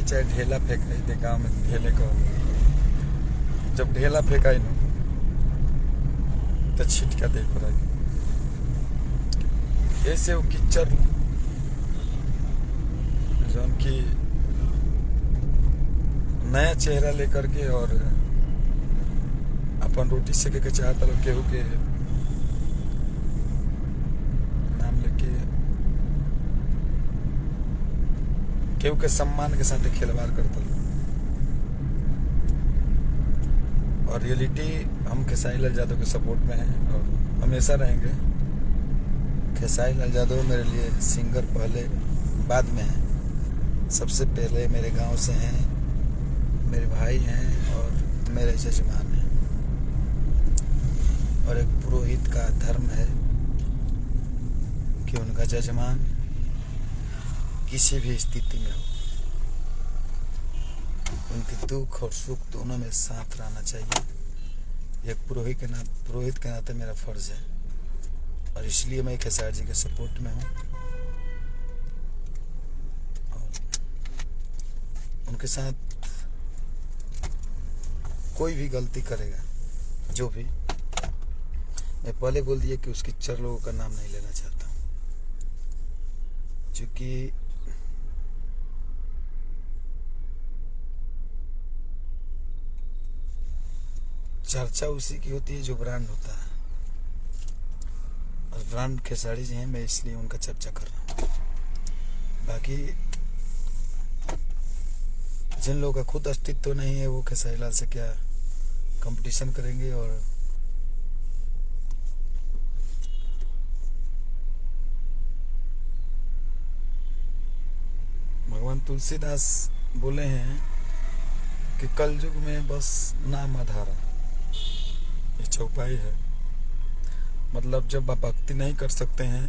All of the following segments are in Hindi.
चाहे ढेला फेंकाई दे गाँव में ढेले को, जब ढेला फेंकाई न तो छिटका दे पड़ा ऐसे वो किच्चर जो की नया चेहरा लेकर के और अपन रोटी सेके के चाहता लोग केहू के नाम लेके केहू के सम्मान के साथ खिलवाड़ करता लोग। और रियलिटी हम खेसारी लाल यादव के सपोर्ट में हैं और हमेशा रहेंगे। खेसारी लाल यादव मेरे लिए सिंगर पहले बाद में है, सबसे पहले मेरे गांव से हैं, मेरे भाई हैं और मेरे जजमान हैं। और एक पुरोहित का धर्म है कि उनका जजमान किसी भी स्थिति में हो, उनके दुख और सुख दोनों में साथ रहना चाहिए। एक पुरोहित के नाते मेरा फर्ज है और इसलिए मैं खेसारी जी के सपोर्ट में हूँ। और उनके साथ कोई भी गलती करेगा, जो भी, मैं पहले बोल दिया कि उसके 4 लोगों का नाम नहीं लेना चाहता हूँ, क्योंकि चर्चा उसी की होती है जो ब्रांड होता है, और ब्रांड खेसारी जी हैं, मैं इसलिए उनका चर्चा कर रहा हूँ। बाकी जिन लोगों का खुद अस्तित्व नहीं है वो खेसारी लाल से क्या कंपटीशन करेंगे। और भगवान तुलसीदास बोले हैं कि कलयुग में बस नाम आधार, ये चौपाई है। मतलब जब आप भक्ति नहीं कर सकते हैं,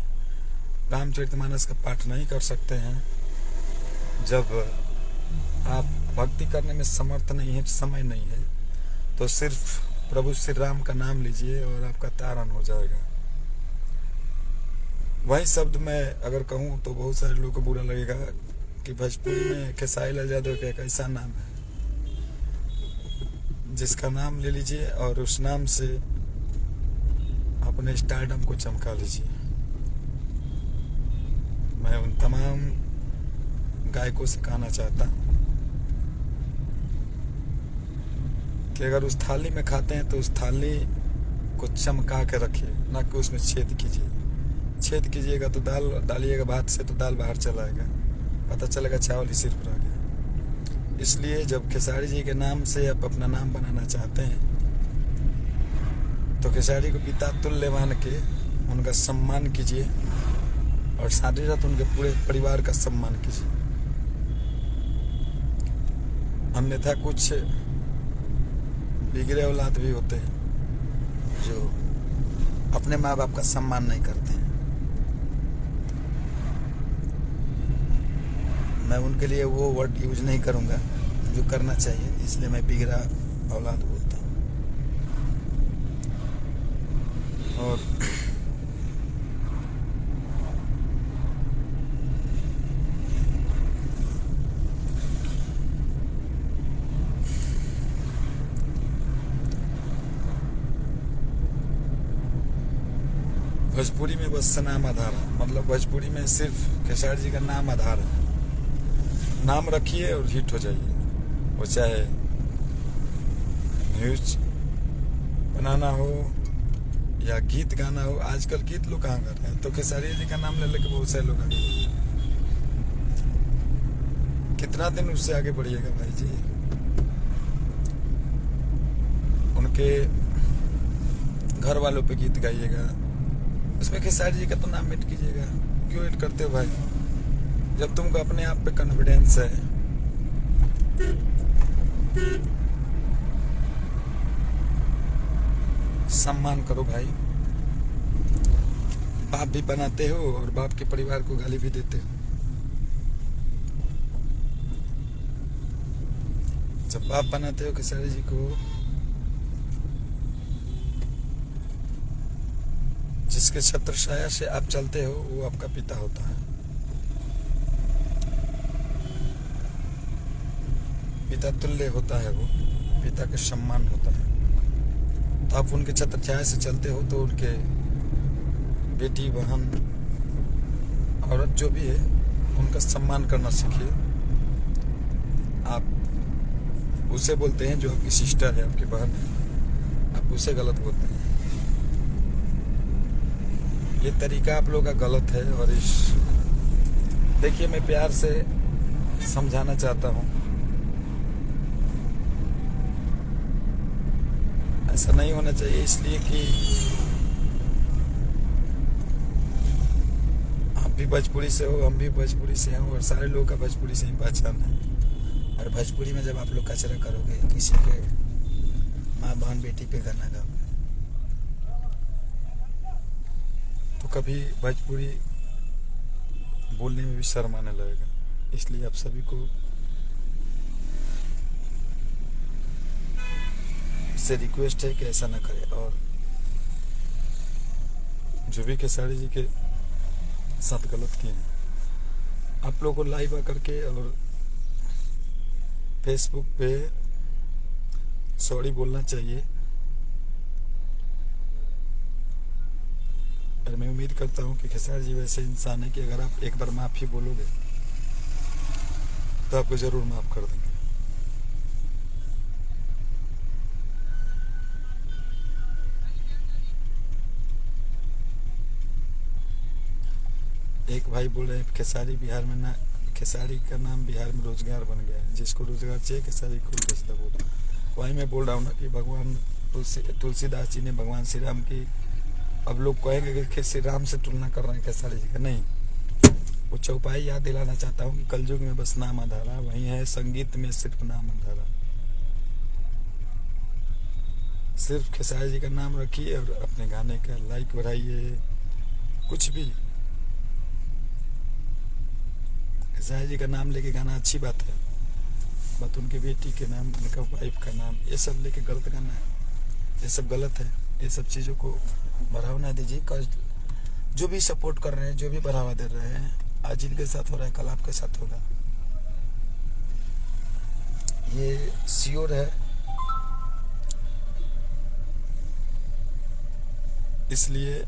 रामचरितमानस का पाठ नहीं कर सकते हैं, जब आप भक्ति करने में समर्थ नहीं है, समय नहीं है, तो सिर्फ प्रभु श्री राम का नाम लीजिए और आपका तारण हो जाएगा। वही शब्द मैं अगर कहूँ तो बहुत सारे लोगों को बुरा लगेगा कि भोजपुरी में खेसारी लाल यादव का एक ऐसा नाम है जिसका नाम ले लीजिए और उस नाम से अपने स्टारडम को चमका लीजिए। मैं उन तमाम गायकों से कहना चाहता हूँ कि अगर उस थाली में खाते हैं तो उस थाली को चमका के रखिए, ना कि उसमें छेद कीजिए। छेद कीजिएगा तो दाल डालिएगा भात से तो दाल बाहर चला आएगा, पता चलेगा चावल ही सिर्फ रह गया। इसलिए जब खेसारी जी के नाम से आप अपना नाम बनाना चाहते हैं तो खेसारी को पिता तुल्य मान के उनका सम्मान कीजिए और साथ ही साथ उनके पूरे परिवार का सम्मान कीजिए। अन्यथा कुछ बिगड़े औलाद भी होते हैं जो अपने माँ बाप का सम्मान नहीं करते हैं। मैं उनके लिए वो वर्ड यूज नहीं करूंगा जो करना चाहिए, इसलिए मैं बिगड़ा औलाद बोलता हूँ। और भोजपुरी में बस नाम आधार है, मतलब भोजपुरी में सिर्फ खेसारी जी का नाम आधार है। नाम रखिए और हिट हो जाइए, वो चाहे न्यूज बनाना हो या गीत गाना हो। आजकल गीत लोग कहाँ कर रहे हैं, तो खेसारी जी का नाम ले लेके बहुत सारे लोग आगे। कितना दिन उससे आगे बढ़िएगा भाई जी। उनके घर वालों पे गीत गाइएगा, उसमें खेसारी जी का तो नाम मिट कीजिएगा। क्यों हिट करते हो भाई, जब तुमको अपने आप पे कॉन्फिडेंस है। सम्मान करो भाई। बाप भी बनाते हो और बाप के परिवार को गाली भी देते हो। जब बाप बनाते हो खेसारी जी को, जिसके छत्र छाया से आप चलते हो वो आपका पिता होता है। पिता तुल्य होता है, वो पिता के सम्मान होता है। तो आप उनके छत्रछाया से चलते हो तो उनके बेटी, बहन, औरत जो भी है उनका सम्मान करना सीखिए। आप उसे बोलते हैं जो आपकी सिस्टर है, आपकी बहन है, आप उसे गलत बोलते हैं। ये तरीका आप लोगों का गलत है। और इस देखिए, मैं प्यार से समझाना चाहता हूँ, ऐसा नहीं होना चाहिए। इसलिए कि आप भी भोजपुरी से हो, हम भी भोजपुरी से हैं, और सारे लोगों का भोजपुरी से ही पहचान है। और भोजपुरी में जब आप लोग कचरा करोगे, किसी पे माँ बहन बेटी पे गाना गाओगे, तो कभी भोजपुरी बोलने में भी शर्म आने लगेगा। इसलिए आप सभी को से रिक्वेस्ट है कि ऐसा ना करें। और जो भी खेसारी जी के साथ गलत किए हैं, आप लोगों को लाइव आकर के और फेसबुक पे सॉरी बोलना चाहिए। और मैं उम्मीद करता हूँ कि खेसारी जी वैसे इंसान है कि अगर आप एक बार माफ़ी बोलोगे तो आपको जरूर माफ कर देंगे। एक भाई बोल रहे हैं खेसारी बिहार में ना, खेसारी का नाम बिहार में रोजगार बन गया है, जिसको रोजगार चाहिए खेसारी को उल्टा सीधा बोल। वही मैं बोल रहा हूँ ना कि भगवान तुलसीदास जी ने भगवान श्री राम की, अब लोग कहेंगे कि श्री राम से तुलना कर रहे हैं खेसारी जी का, नहीं। वो चौपाई याद दिलाना चाहता हूँ कि कलयुग में बस नाम आधारा, वही है संगीत में सिर्फ नाम आधारा। सिर्फ खेसारी जी का नाम रखिए और अपने गाने का लाइक बढ़ाइए। कुछ भी खेसारी जी का नाम लेके गाना अच्छी बात है, बट उनकी बेटी के नाम, उनका वाइफ का नाम, ये सब लेके गलत गाना है, ये सब गलत है। ये सब चीज़ों को बढ़ावा ना दीजिए। जो भी सपोर्ट कर रहे हैं, जो भी बढ़ावा दे रहे हैं, आज इनके साथ हो रहा है, कल आपके साथ होगा, ये श्योर है। इसलिए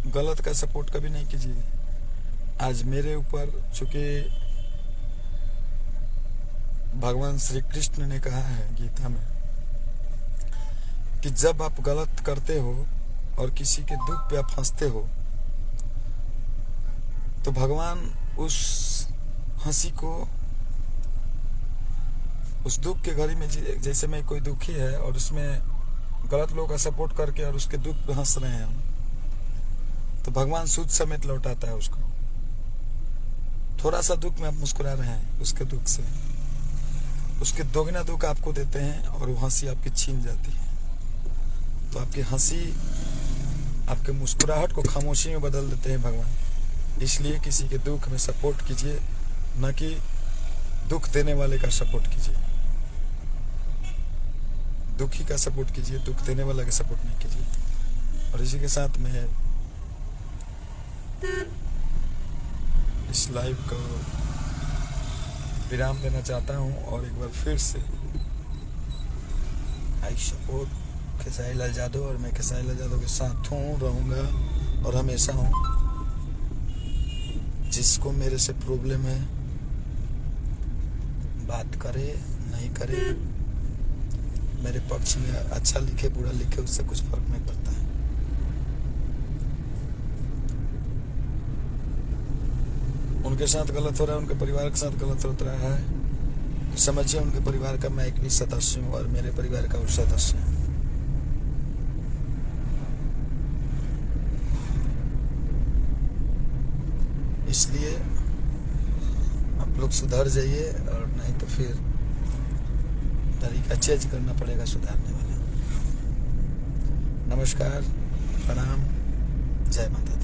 गलत का सपोर्ट कभी नहीं कीजिए। आज मेरे ऊपर, चूंकि भगवान श्री कृष्ण ने कहा है गीता में कि जब आप गलत करते हो और किसी के दुख पे आप हंसते हो, तो भगवान उस हंसी को, उस दुख के घड़ी में, जैसे में कोई दुखी है और उसमें गलत लोगों का सपोर्ट करके और उसके दुख पे हंस रहे हैं हम, तो भगवान सूद समेत लौटाता है उसको। थोड़ा सा दुख में आप मुस्कुरा रहे हैं, उसके दुख से उसके दोगुना दुख आपको देते हैं और वो हंसी आपकी छीन जाती है। तो आपकी हंसी, आपके मुस्कुराहट को खामोशी में बदल देते हैं भगवान। इसलिए किसी के दुख में सपोर्ट कीजिए, न कि दुख देने वाले का सपोर्ट कीजिए। दुखी का सपोर्ट कीजिए, दुख देने वाला का सपोर्ट नहीं कीजिए। और इसी के साथ मैं इस लाइव को विराम देना चाहता हूं और एक बार फिर से आई सपोर्ट खेसारी लाल यादव, और मैं खेसारी लाल यादव के साथ हूँ, रहूँगा और हमेशा हूँ। जिसको मेरे से प्रॉब्लम है, बात करे नहीं करे, मेरे पक्ष में अच्छा लिखे बुरा लिखे, उससे कुछ फर्क नहीं पड़ता है। उनके साथ गलत हो रहा है, उनके परिवार के साथ गलत हो रहा है, तो समझिए उनके परिवार का मैं एक भी सदस्य हूँ और मेरे परिवार का वो सदस्य है। इसलिए आप लोग सुधर जाइए, और नहीं तो फिर तरीका चेंज करना पड़ेगा सुधारने वाला। नमस्कार, प्रणाम, जय माता।